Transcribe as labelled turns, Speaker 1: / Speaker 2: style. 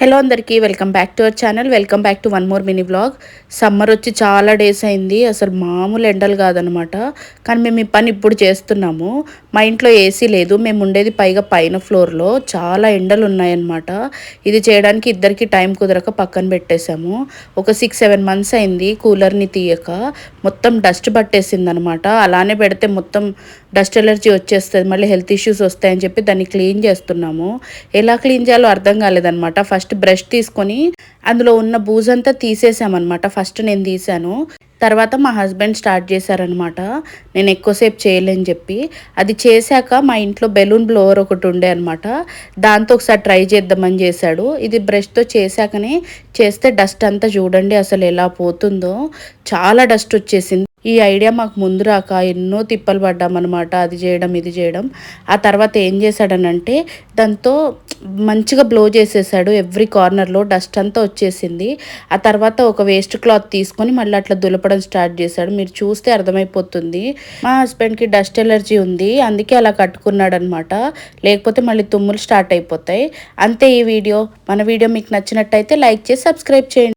Speaker 1: Hello అందరికీ welcome back to our channel. Welcome back to one more mini vlog. Summer వచ్చి చాలా days అయింది. అసలు మామూలు ఎండలు కాదనమాట. కానీ మేము ఈ పని ఇప్పుడు చేస్తున్నాము. మా ఇంట్లో ఏసీ లేదు. మేము ఉండేది పైగా పైన ఫ్లోర్లో. చాలా ఎండలు ఉన్నాయన్నమాట. ఇది చేయడానికి ఇద్దరికి టైం కుదరక పక్కన పెట్టేశాము. ఒక 6-7 మంత్స్ అయింది కూలర్ని తీయక. మొత్తం డస్ట్ పట్టేసింది అనమాట. అలానే పెడితే మొత్తం డస్ట్ ఎలర్జీ వచ్చేస్తుంది, మళ్ళీ హెల్త్ ఇష్యూస్ వస్తాయని చెప్పి దాన్ని క్లీన్ చేస్తున్నాము. ఎలా క్లీన్ చేయాలో అర్థం కాలేదనమాట. ఫస్ట్ బ్రష్ తీసుకొని అందులో ఉన్న బూజంతా తీసేసామన్నమాట. ఫస్ట్ నేను తీసాను, తర్వాత మా హస్బెండ్ స్టార్ట్ చేశారనమాట. నేను ఎక్కువసేపు చేయలేని చెప్పి అది చేశాక మా ఇంట్లో బెలూన్ బ్లోవర్ ఒకటి ఉండే అనమాట. దాంతో ఒకసారి ట్రై చేద్దామని చేశాడు. ఇది బ్రష్తో చేశాకనే చేస్తే డస్ట్ అంతా చూడండి అసలు ఎలా పోతుందో. చాలా డస్ట్ వచ్చేసింది. ఈ ఐడియా మాకు ముందు రాక ఎన్నో తిప్పలు పడ్డామన్నమాట. అది చేయడం ఇది చేయడం. ఆ తర్వాత ఏం చేశాడనంటే దాంతో మంచిగా బ్లో చేసేసాడు. ఎవ్రీ కార్నర్లో డస్ట్ అంతా వచ్చేసింది. ఆ తర్వాత ఒక వేస్ట్ క్లాత్ తీసుకొని మళ్ళీ అట్లా దులపడం స్టార్ట్ చేశాడు. మీరు చూస్తే అర్థమైపోతుంది. మా హస్బెండ్కి డస్ట్ ఎలర్జీ ఉంది, అందుకే అలా కట్టుకున్నాడు అనమాట. లేకపోతే మళ్ళీ తుమ్ములు స్టార్ట్ అయిపోతాయి. అంతే ఈ వీడియో. మన వీడియో మీకు నచ్చినట్టయితే లైక్ చేసి సబ్స్క్రైబ్ చేయండి.